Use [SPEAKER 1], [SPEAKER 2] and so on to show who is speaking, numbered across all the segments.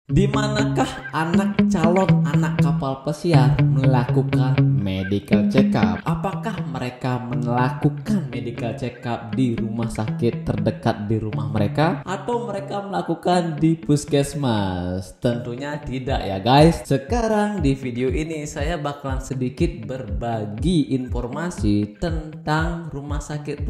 [SPEAKER 1] Di manakah calon anak kapal pesiar melakukan medical check up? Apakah mereka melakukan medical check up di rumah sakit terdekat di rumah mereka atau mereka melakukan di puskesmas? Tentunya tidak ya guys. Sekarang di video ini saya bakalan sedikit berbagi informasi tentang rumah sakit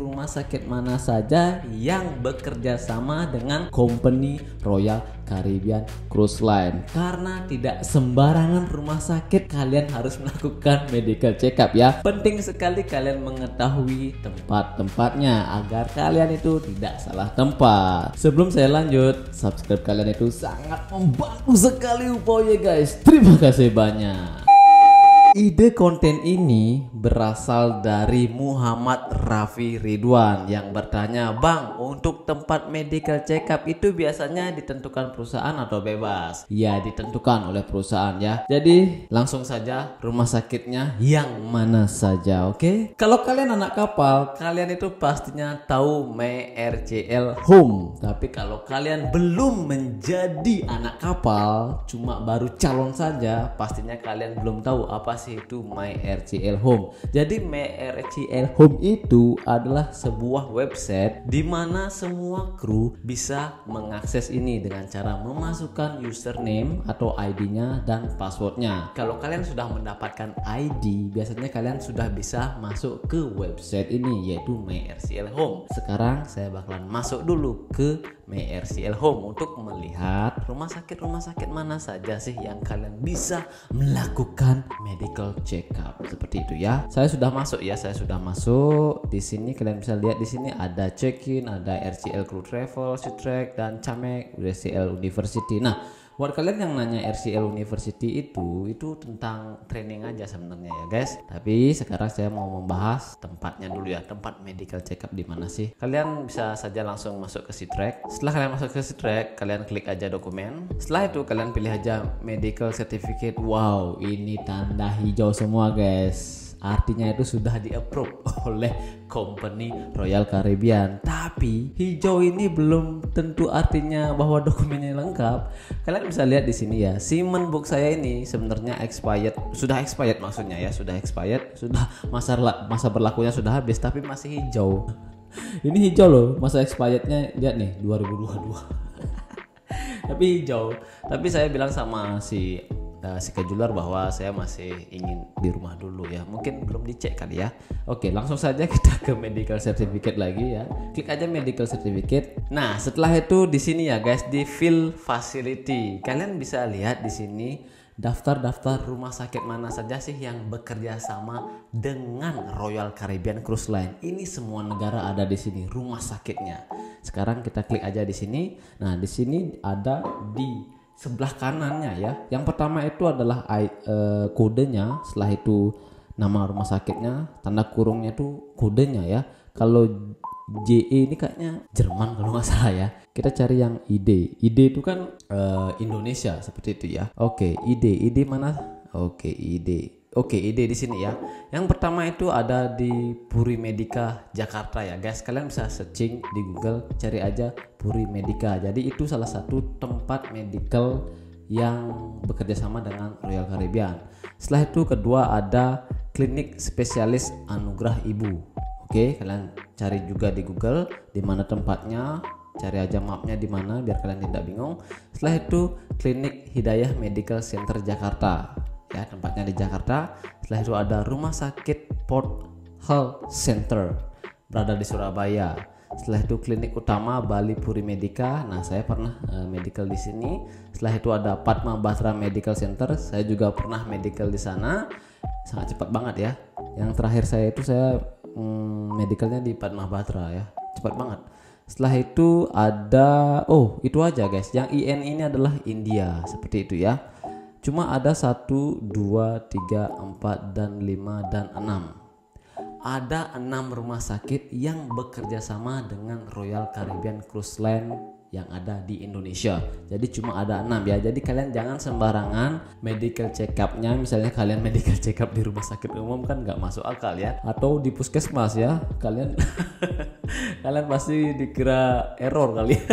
[SPEAKER 1] mana saja yang bekerja sama dengan company Royal Caribbean Cruise Line. Karena tidak sembarangan rumah sakit kalian harus melakukan medical check up ya. Penting sekali kalian mengetahui tempat-tempatnya agar kalian itu tidak salah tempat. Sebelum saya lanjut, subscribe kalian itu sangat membantu sekali upaya guys. Terima kasih banyak. Ide konten ini berasal dari Muhammad Rafi Ridwan yang bertanya, "Bang, untuk tempat medical check up itu biasanya ditentukan perusahaan atau bebas?" Ya, ditentukan oleh perusahaan ya. Jadi langsung saja, rumah sakitnya yang mana saja, oke? Kalau kalian anak kapal, kalian itu pastinya tahu MyRCL Home. Tapi kalau kalian belum menjadi anak kapal, cuma baru calon saja, pastinya kalian belum tahu apa sih itu MyRCL Home. Jadi MyRCL Home itu adalah sebuah website di mana semua kru bisa mengakses ini dengan cara memasukkan username atau ID-nya dan passwordnya. Kalau kalian sudah mendapatkan ID, biasanya kalian sudah bisa masuk ke website ini yaitu MyRCL Home. Sekarang saya bakalan masuk dulu ke MyRCL Home untuk melihat rumah sakit mana saja sih yang kalian bisa melakukan medical check up seperti itu ya. Saya sudah masuk ya, saya sudah masuk. Di sini kalian bisa lihat di sini ada check-in, ada RCL Crew Travel, Sitrek dan Camek, RCL University. Nah, buat kalian yang nanya RCL University itu tentang training aja sebenarnya ya guys. Tapi sekarang saya mau membahas tempatnya dulu ya, tempat medical check up di mana sih. Kalian bisa saja langsung masuk ke Sitrek. Setelah kalian masuk ke Sitrek, kalian klik aja dokumen. Setelah itu kalian pilih aja medical certificate. Wow, ini tanda hijau semua guys. Artinya itu sudah di-approve oleh company Royal Caribbean. Tapi hijau ini belum tentu artinya bahwa dokumennya lengkap. Kalian bisa lihat di sini ya. Seaman book saya ini sebenarnya sudah expired maksudnya ya, sudah expired, sudah masa berlakunya sudah habis tapi masih hijau. Ini hijau loh, masa expirednya lihat nih 2022. Tapi hijau. Tapi saya bilang sama si scheduler bahwa saya masih ingin di rumah dulu ya, mungkin belum dicek kali ya. Oke, langsung saja kita ke medical certificate lagi ya. Klik aja medical certificate. Nah, setelah itu di sini ya guys, di field facility kalian bisa lihat di sini daftar rumah sakit mana saja sih yang bekerja sama dengan Royal Caribbean Cruise Line. Ini semua negara ada di sini rumah sakitnya. Sekarang kita klik aja di sini. Nah, di sini ada di sebelah kanannya ya. Yang pertama itu adalah kodenya, setelah itu nama rumah sakitnya, tanda kurungnya itu kodenya ya. Kalau JE ini kayaknya Jerman kalau nggak salah ya. Kita cari yang ID. ID itu kan Indonesia seperti itu ya. Oke, ID mana? Oke, ID. Oke, ide di sini ya. Yang pertama itu ada di Puri Medica Jakarta ya guys. Kalian bisa searching di Google, cari aja Puri Medica. Jadi itu salah satu tempat medical yang bekerja sama dengan Royal Caribbean. Setelah itu kedua ada Klinik Spesialis Anugerah Ibu. Oke, kalian cari juga di Google di mana tempatnya. Cari aja mapnya di mana biar kalian tidak bingung. Setelah itu Klinik Hidayah Medical Center Jakarta. Ya, tempatnya di Jakarta. Setelah itu ada Rumah Sakit Port Health Center berada di Surabaya. Setelah itu Klinik Utama Bali Puri Medica. Nah, saya pernah medical di sini. Setelah itu ada Padma Batra Medical Center. Saya juga pernah medical di sana. Sangat cepat banget ya. Yang terakhir saya medicalnya di Padma Batra ya. Cepat banget. Setelah itu ada itu aja guys. Yang IN ini adalah India seperti itu ya. Cuma ada 1, 2, 3, 4, dan 5, dan 6. Ada 6 rumah sakit yang bekerja sama dengan Royal Caribbean Cruise Line yang ada di Indonesia. Jadi cuma ada 6 ya. Jadi kalian jangan sembarangan medical check up-nya. Misalnya kalian medical check up di rumah sakit umum kan nggak masuk akal ya. Atau di puskesmas ya. Kalian kalian pasti dikira error kali ya.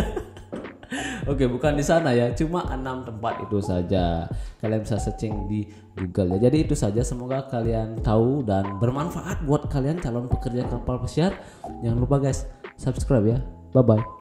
[SPEAKER 1] Oke, bukan di sana ya, cuma 6 tempat itu saja. Kalian bisa searching di Google ya. Jadi itu saja, semoga kalian tahu dan bermanfaat buat kalian calon pekerja kapal pesiar. Jangan lupa guys, subscribe ya. Bye bye.